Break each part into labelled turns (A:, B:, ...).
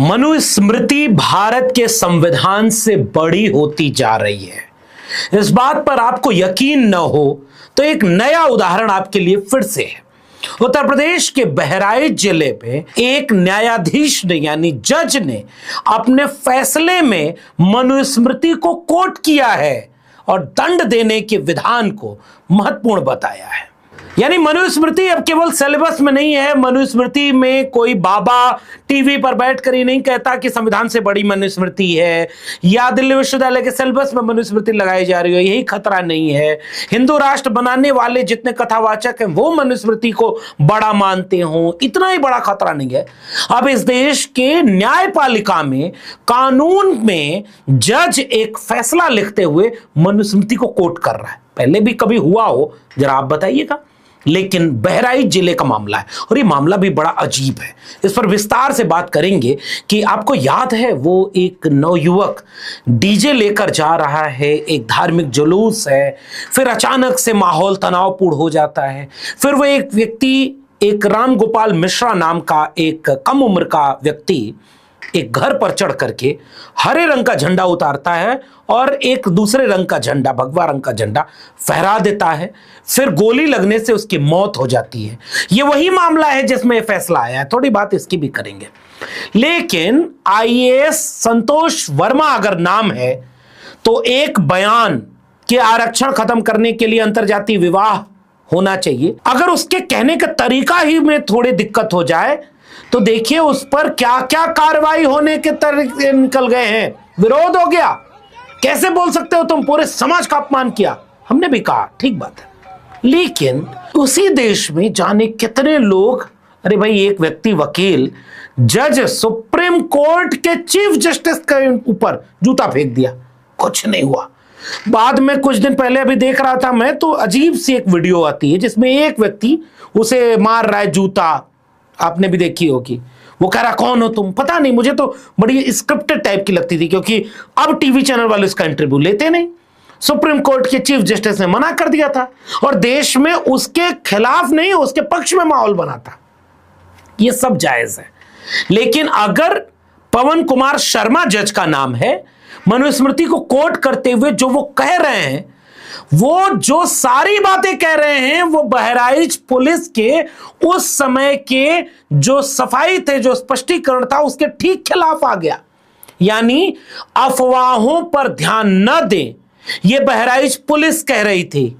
A: मनुस्मृति भारत के संविधान से बड़ी होती जा रही है। इस बात पर आपको यकीन न हो तो एक नया उदाहरण आपके लिए फिर से है। उत्तर प्रदेश के बहराइच जिले में एक न्यायाधीश ने यानी जज ने अपने फैसले में मनुस्मृति को कोट किया है और दंड देने के विधान को महत्वपूर्ण बताया है। यानी मनुस्मृति अब केवल सिलेबस में नहीं है। मनुस्मृति में कोई बाबा टीवी पर बैठकर ही नहीं कहता कि संविधान से बड़ी मनुस्मृति है, या दिल्ली विश्वविद्यालय के सिलेबस में मनुस्मृति लगाई जा रही हो, यही खतरा नहीं है। हिंदू राष्ट्र बनाने वाले जितने कथावाचक हैं वो मनुस्मृति को बड़ा मानते हो, इतना ही बड़ा खतरा नहीं है। अब इस देश के न्यायपालिका में, कानून में जज एक फैसला लिखते हुए मनुस्मृति को कोट कर रहा है। पहले भी कभी हुआ हो जरा आप बताइएगा। लेकिन बहराइच जिले का मामला है और ये मामला भी बड़ा अजीब है। इस पर विस्तार से बात करेंगे कि आपको याद है वो एक नवयुवक डीजे लेकर जा रहा है, एक धार्मिक जुलूस है, फिर अचानक से माहौल तनावपूर्ण हो जाता है। फिर वो एक व्यक्ति, एक राम गोपाल मिश्रा नाम का एक कम उम्र का व्यक्ति एक घर पर चढ़ करके हरे रंग का झंडा उतारता है और एक दूसरे रंग का झंडा, भगवा रंग का झंडा फहरा देता है। फिर गोली लगने से उसकी मौत हो जाती है। ये वही मामला है जिसमें फैसला आया है, थोड़ी बात इसकी भी करेंगे। लेकिन आईएएस संतोष वर्मा अगर नाम है तो एक बयान के आरक्षण खत्म करने के लिए अंतरजातीय विवाह होना चाहिए, अगर उसके कहने का तरीका ही में थोड़ी दिक्कत हो जाए तो देखिए उस पर क्या क्या कार्रवाई होने के तरीके निकल गए हैं। विरोध हो गया, कैसे बोल सकते हो तुम, पूरे समाज का अपमान किया। हमने भी कहा ठीक बात है, लेकिन उसी देश में जाने कितने लोग, अरे भाई एक व्यक्ति वकील जज सुप्रीम कोर्ट के चीफ जस्टिस के ऊपर जूता फेंक दिया, कुछ नहीं हुआ। बाद में कुछ दिन पहले अभी देख रहा था मैं, तो अजीब सी एक वीडियो आती है जिसमें एक व्यक्ति उसे मार रहा है जूता, आपने भी देखी होगी। वो कह रहा कौन हो तुम, पता नहीं, मुझे तो बड़ी स्क्रिप्टेड टाइप की लगती थी क्योंकि अब टीवी चैनल वाले उसका इंटरव्यू लेते नहीं। सुप्रीम कोर्ट के चीफ जस्टिस ने मना कर दिया था और देश में उसके खिलाफ नहीं, उसके पक्ष में माहौल बना था। ये सब जायज है, लेकिन अगर पवन कुमार शर्मा जज का नाम है, मनुस्मृति को कोट करते हुए जो वो कह रहे हैं, वो जो सारी बातें कह रहे हैं, वो बहराइच पुलिस के उस समय के जो सफाई थे, जो स्पष्टीकरण था, उसके ठीक खिलाफ आ गया। यानी अफवाहों पर ध्यान न दें, ये बहराइच पुलिस कह रही थी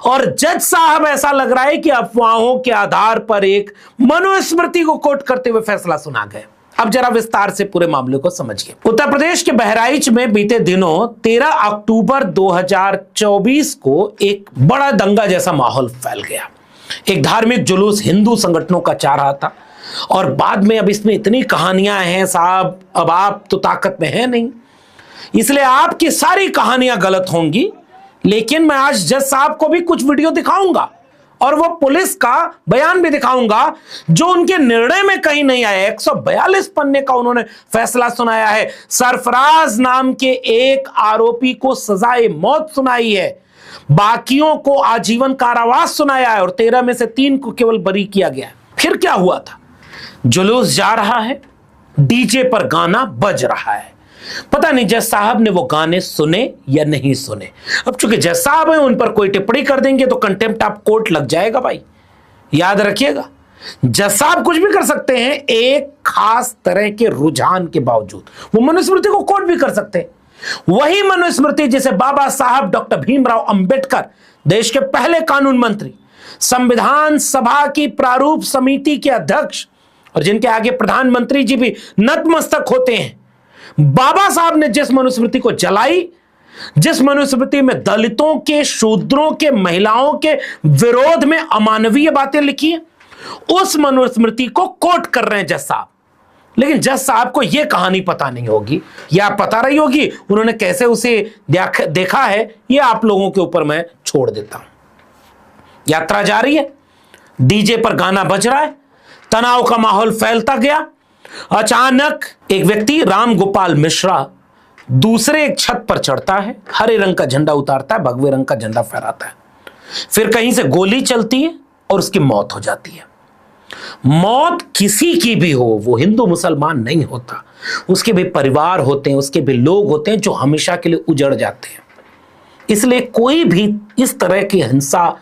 A: और जज साहब ऐसा लग रहा है कि अफवाहों के आधार पर एक मनुस्मृति को कोट करते हुए फैसला सुना गए। अब जरा विस्तार से पूरे मामले को समझिए। उत्तर प्रदेश के बहराइच में बीते दिनों 13 अक्टूबर 2024 को एक बड़ा दंगा जैसा माहौल फैल गया। एक धार्मिक जुलूस हिंदू संगठनों का चाह रहा था और बाद में अब इसमें इतनी कहानियां हैं साहब, अब आप तो ताकत में है नहीं, इसलिए आपकी सारी कहानियां गलत होंगी। लेकिन मैं आज जज साहब को भी कुछ वीडियो दिखाऊंगा और वो पुलिस का बयान भी दिखाऊंगा जो उनके निर्णय में कहीं नहीं आया। 142 पन्ने का उन्होंने फैसला सुनाया है। सरफराज नाम के एक आरोपी को सजाए मौत सुनाई है, बाकियों को आजीवन कारावास सुनाया है और 13 में से 3 को केवल बरी किया गया। फिर क्या हुआ था, जुलूस जा रहा है, डीजे पर गाना बज रहा है, पता नहीं जज साहब ने वो गाने सुने या नहीं सुने। अब चूंकि जज साहब हैं, उन पर कोई टिप्पणी कर देंगे तो कंटेम्प्ट ऑफ कोर्ट लग जाएगा भाई, याद रखिएगा। जज साहब कुछ भी कर सकते हैं एक खास तरह के रुझान के बावजूद, वो मनुस्मृति को कोट भी कर सकते हैं। वही मनुस्मृति जिसे बाबा साहब डॉक्टर भीमराव अंबेडकर, देश के पहले कानून मंत्री, संविधान सभा की प्रारूप समिति के अध्यक्ष और जिनके आगे प्रधानमंत्री जी भी नतमस्तक होते हैं, बाबा साहब ने जिस मनुस्मृति को जलाई, जिस मनुस्मृति में दलितों के, शूद्रों के, महिलाओं के विरोध में अमानवीय बातें लिखी है, उस मनुस्मृति को कोट कर रहे हैं जज साहब। लेकिन जज साहब को यह कहानी पता नहीं होगी या पता रही होगी, उन्होंने कैसे उसे देखा है यह आप लोगों के ऊपर मैं छोड़ देता हूं। यात्रा जारी है, डीजे पर गाना बज रहा है, तनाव का माहौल फैलता गया। अचानक एक व्यक्ति राम गोपाल मिश्रा दूसरे एक छत पर चढ़ता है, हरे रंग का झंडा उतारता है, भगवे रंग का झंडा फहराता है। फिर कहीं से गोली चलती है और उसकी मौत हो जाती है। मौत किसी की भी हो, वो हिंदू मुसलमान नहीं होता, उसके भी परिवार होते हैं, उसके भी लोग होते हैं जो हमेशा के लिए उजड़ जाते हैं। इसलिए कोई भी इस तरह की हिंसा,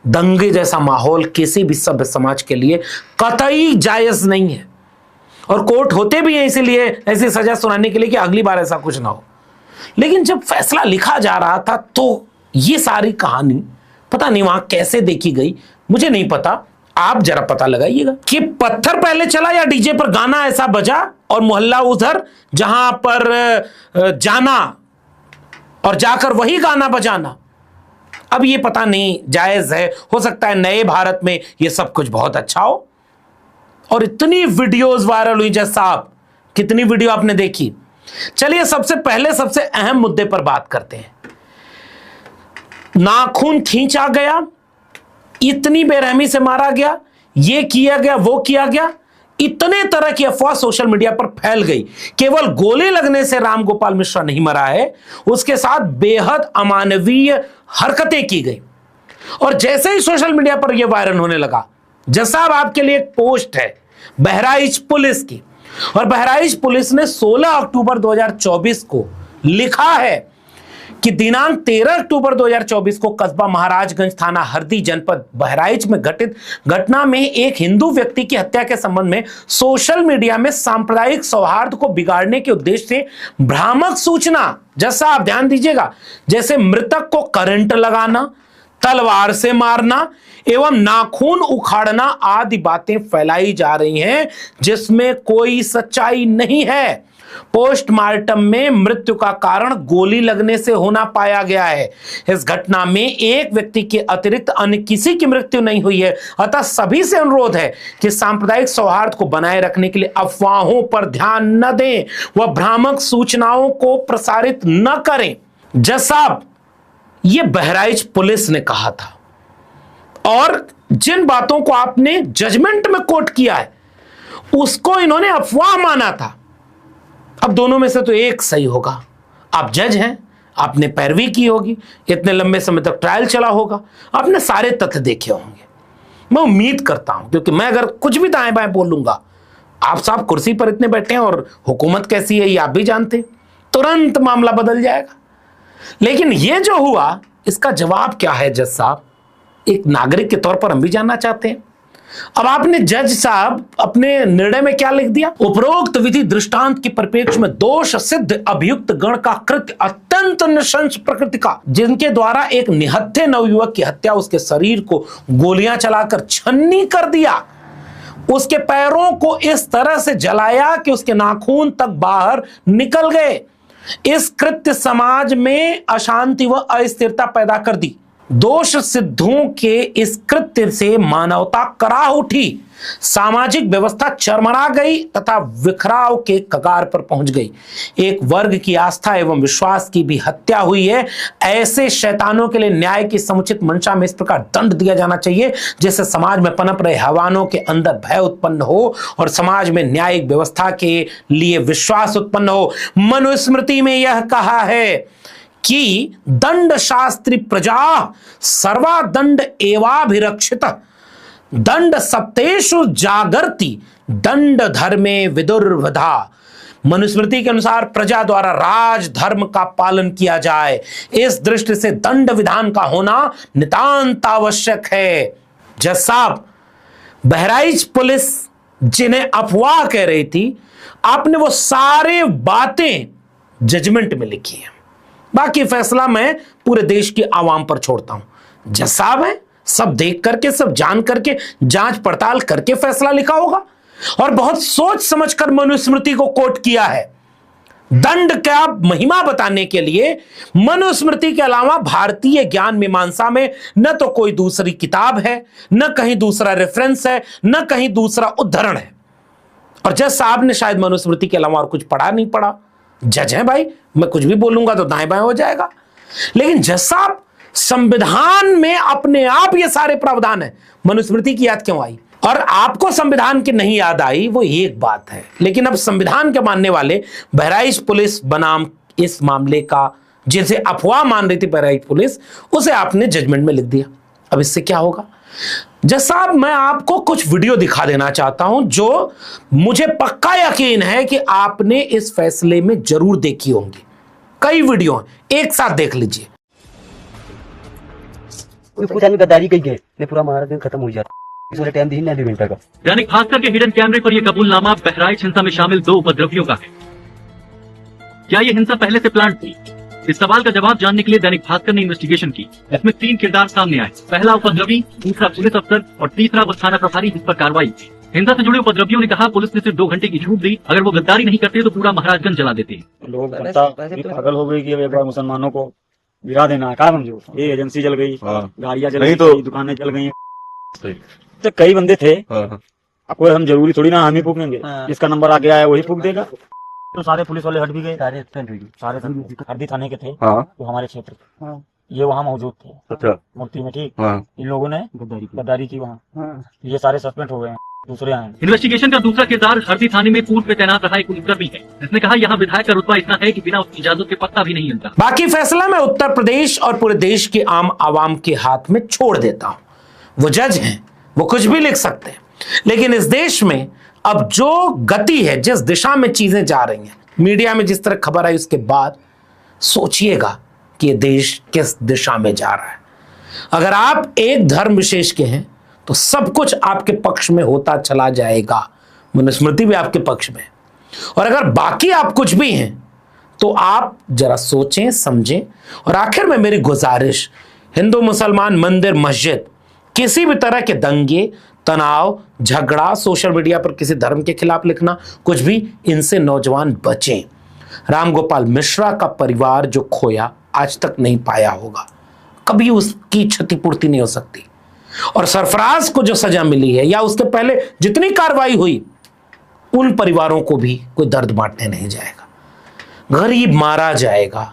A: दंगे जैसा माहौल किसी भी सभ्य समाज के लिए कतई जायज नहीं है। और कोर्ट होते भी हैं इसीलिए ऐसी सजा सुनाने के लिए कि अगली बार ऐसा कुछ ना हो। लेकिन जब फैसला लिखा जा रहा था तो ये सारी कहानी पता नहीं वहां कैसे देखी गई, मुझे नहीं पता, आप जरा पता लगाइएगा कि पत्थर पहले चला या डीजे पर गाना ऐसा बजा और मोहल्ला उधर जहां पर जाना और जाकर वही गाना बजाना। अब ये पता नहीं जायज है, हो सकता है नए भारत में ये सब कुछ बहुत अच्छा हो। और इतनी वीडियोस वायरल हुई, जज साहब कितनी वीडियो आपने देखी। चलिए सबसे पहले सबसे अहम मुद्दे पर बात करते हैं। नाखून खींचा गया, इतनी बेरहमी से मारा गया, ये किया गया, वो किया गया, इतने तरह की अफवाह सोशल मीडिया पर फैल गई। केवल गोली लगने से राम गोपाल मिश्रा नहीं मरा है, उसके साथ बेहद अमानवीय हरकतें की गई। और जैसे ही सोशल मीडिया पर यह वायरल होने लगा, जज साहब आपके लिए एक पोस्ट है बहराइच पुलिस की, और बहराइच पुलिस ने 16 अक्टूबर 2024 को लिखा है कि दिनांक 13 अक्टूबर 2024 को कस्बा महाराजगंज थाना हरदी जनपद बहराइच में घटित घटना में एक हिंदू व्यक्ति की हत्या के संबंध में सोशल मीडिया में सांप्रदायिक सौहार्द को बिगाड़ने के उद्देश्य से भ्रामक सूचना, जैसा आप ध्यान दीजिएगा, जैसे मृतक को करंट लगाना, तलवार से मारना एवं नाखून उखाड़ना आदि बातें फैलाई जा रही हैं जिसमें कोई सच्चाई नहीं है। पोस्टमार्टम में मृत्यु का कारण गोली लगने से होना पाया गया है। इस घटना में एक व्यक्ति के अतिरिक्त अन्य किसी की मृत्यु नहीं हुई है। अतः सभी से अनुरोध है कि सांप्रदायिक सौहार्द को बनाए रखने के लिए अफवाहों पर ध्यान न दें व भ्रामक सूचनाओं को प्रसारित न करें। जज साहब, यह बहराइच पुलिस ने कहा था और जिन बातों को आपने जजमेंट में कोट किया है उसको इन्होंने अफवाह माना था। अब दोनों में से तो एक सही होगा। आप जज हैं, आपने पैरवी की होगी, इतने लंबे समय तक ट्रायल चला होगा, आपने सारे तथ्य देखे होंगे। मैं उम्मीद करता हूं, क्योंकि मैं अगर कुछ भी दाएं बाएं बोलूंगा, आप साहब कुर्सी पर इतने बैठे हैं और हुकूमत कैसी है ये आप भी जानते, तुरंत मामला बदल जाएगा। लेकिन ये जो हुआ इसका जवाब क्या है जज साहब, एक नागरिक के तौर पर हम भी जानना चाहते हैं। अब आपने जज साहब अपने निर्णय में क्या लिख दिया? उपरोक्त विधि दृष्टांत के परिप्रेक्ष्य में दोष सिद्ध अभियुक्त गण का कृत्य अत्यंत नृशंस प्रकृति का, जिनके द्वारा एक निहत्थे नवयुवक की हत्या, उसके शरीर को गोलियां चलाकर छन्नी कर दिया, उसके पैरों को इस तरह से जलाया कि उसके नाखून तक बाहर निकल गए, इस कृत्य समाज में अशांति व अस्थिरता पैदा कर दी। दोष सिद्धों के इस कृत्य से मानवता कराह उठी, सामाजिक व्यवस्था चरमरा गई तथा विखराव के कगार पर पहुंच गई। एक वर्ग की आस्था एवं विश्वास की भी हत्या हुई है। ऐसे शैतानों के लिए न्याय की समुचित मंशा में इस प्रकार दंड दिया जाना चाहिए जिससे समाज में पनप रहे हैवानों के अंदर भय उत्पन्न हो और समाज में न्यायिक व्यवस्था के लिए विश्वास उत्पन्न हो। मनुस्मृति में यह कहा है कि दंड शास्त्री प्रजा सर्वा दंड एवाभिरक्षित दंड सप्तेषु जागर्ति दंड धर्मे विदुर्वधा। मनुस्मृति के अनुसार प्रजा द्वारा राज धर्म का पालन किया जाए, इस दृष्टि से दंड विधान का होना नितांत आवश्यक है। जज साहब, बहराइच पुलिस जिन्हें अफवाह कह रही थी, आपने वो सारे बातें जजमेंट में लिखी है। बाकी फैसला मैं पूरे देश की आवाम पर छोड़ता हूं। जज साहब है, सब देख करके, सब जान करके, जांच पड़ताल करके फैसला लिखा होगा और बहुत सोच समझकर मनुस्मृति को कोट किया है। दंड का महिमा बताने के लिए मनुस्मृति के अलावा भारतीय ज्ञान मीमांसा में न तो कोई दूसरी किताब है, न कहीं दूसरा रेफरेंस है, न कहीं दूसरा उद्धरण है। और जज साहब ने शायद मनुस्मृति के अलावा और कुछ पढ़ा नहीं पढ़ा। जज है भाई, मैं कुछ भी बोलूंगा तो दाएं बाएं हो जाएगा। लेकिन जज साहब, संविधान में अपने आप ये सारे प्रावधान है, मनुस्मृति की याद क्यों आई? और आपको संविधान की नहीं याद आई वो एक बात है, लेकिन अब संविधान के मानने वाले बहराइच पुलिस बनाम इस मामले का, जिसे अफवाह मान रही थी बहराइच पुलिस, उसे आपने जजमेंट में लिख दिया। अब इससे क्या होगा? जज साहब, मैं आपको कुछ वीडियो दिखा देना चाहता हूं जो मुझे पक्का यकीन है कि आपने इस फैसले में जरूर देखी होंगी। कई वीडियो एक साथ देख लीजिए।
B: कुछ आदमी गद्दारी कही गए ने पूरा हमारा दिन खत्म हो जाता इस वाले टाइम दी ना 2 घंटे का।
C: दैनिक भास्कर के हिडन कैमरे पर यह कबूलनामा बहराइच हिंसा में शामिल 2 उपद्रवियों का है। क्या यह हिंसा पहले से प्लान थी? इस सवाल का जवाब जानने के लिए दैनिक भास्कर ने इन्वेस्टिगेशन की। इसमें 3 किरदार सामने आए। पहला उपद्रवी, दूसरा पुलिस अफसर और तीसरा वो थाना प्रभारी जिस पर कार्रवाई की। हिंसा से जुड़े उपद्रवियों ने कहा पुलिस ने सिर्फ 2 घंटे की छूट दी, अगर वो गद्दारी नहीं करते तो पूरा महाराजगंज जला देते।
B: लोग पागल हो गई कि एक बार मुसलमानों को गिरा देना क्या समझो। ये एजेंसी जल गई, गाड़ियां जल गई, तो दुकानें जल गई। तो कई बंदे थे, अब कोई हम जरूरी थोड़ी ना हम ही फूकेंगे, जिसका नंबर आ गया है वही फूक देगा। तो सारे पुलिस वाले हट भी गए, सारे हरदी थाने के थे, तो हमारे क्षेत्र ये वहाँ मौजूद थे। अच्छा। मूर्ति में ठीक इन लोगों ने गद्दारी की वहाँ, ये सारे सस्पेंड हो गए हैं, दूसरे आए।
C: इन्वेस्टिगेशन का दूसरा किरदार हरदी थाने में पूर्व में तैनात रहा एक पुलिसकर्मी है, जिसने कहा यहाँ विधायक का रुतबा इतना है कि बिना उसकी इजाजत के पत्ता भी नहीं मिलता।
A: बाकी फैसला मैं उत्तर प्रदेश और पूरे देश के आम आवाम के हाथ में छोड़ देता हूं। वो जज हैं, वो कुछ भी लिख सकते हैं, लेकिन इस देश में अब जो गति है, जिस दिशा में चीजें जा रही हैं, मीडिया में जिस तरह खबर आई उसके बाद सोचिएगा कि ये देश किस दिशा में जा रहा है। अगर आप एक धर्म विशेष के हैं तो सब कुछ आपके पक्ष में होता चला जाएगा, मनुस्मृति भी आपके पक्ष में। और अगर बाकी आप कुछ भी हैं तो आप जरा सोचें, समझें। और आखिर में मेरी गुजारिश, हिंदू मुसलमान, मंदिर, मस्जिद, किसी भी तरह के दंगे, तनाव, झगड़ा, सोशल मीडिया पर किसी धर्म के खिलाफ लिखना, कुछ भी, इनसे नौजवान बचें। रामगोपाल मिश्रा का परिवार जो खोया आज तक नहीं पाया होगा, कभी उसकी क्षतिपूर्ति नहीं हो सकती। और सरफराज को जो सजा मिली है या उसके पहले जितनी कार्रवाई हुई, उन परिवारों को भी कोई दर्द बांटने नहीं जाएगा। गरीब मारा जाएगा,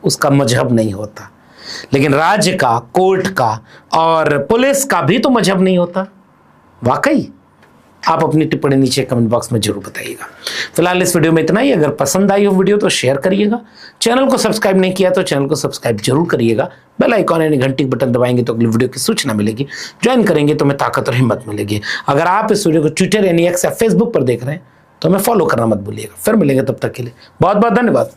A: उसका मजहब नहीं होता, लेकिन राज्य का, कोर्ट का और पुलिस का भी तो मजहब नहीं होता। वाकई आप अपनी टिप्पणी नीचे कमेंट बॉक्स में जरूर बताइएगा। फिलहाल इस वीडियो में इतना ही। अगर पसंद आई हो वीडियो तो शेयर करिएगा। चैनल को सब्सक्राइब नहीं किया तो चैनल को सब्सक्राइब जरूर करिएगा। बेल आइकॉन यानी घंटी का बटन दबाएंगे तो अगली वीडियो की सूचना मिलेगी। ज्वाइन करेंगे तो हमें ताकत और हिम्मत मिलेगी। अगर आप इस वीडियो को ट्विटर यानी एक्स या फेसबुक पर देख रहे हैं तो हमें फॉलो करना मत भूलिएगा। फिर मिलेंगे, तब तक के लिए बहुत बहुत धन्यवाद।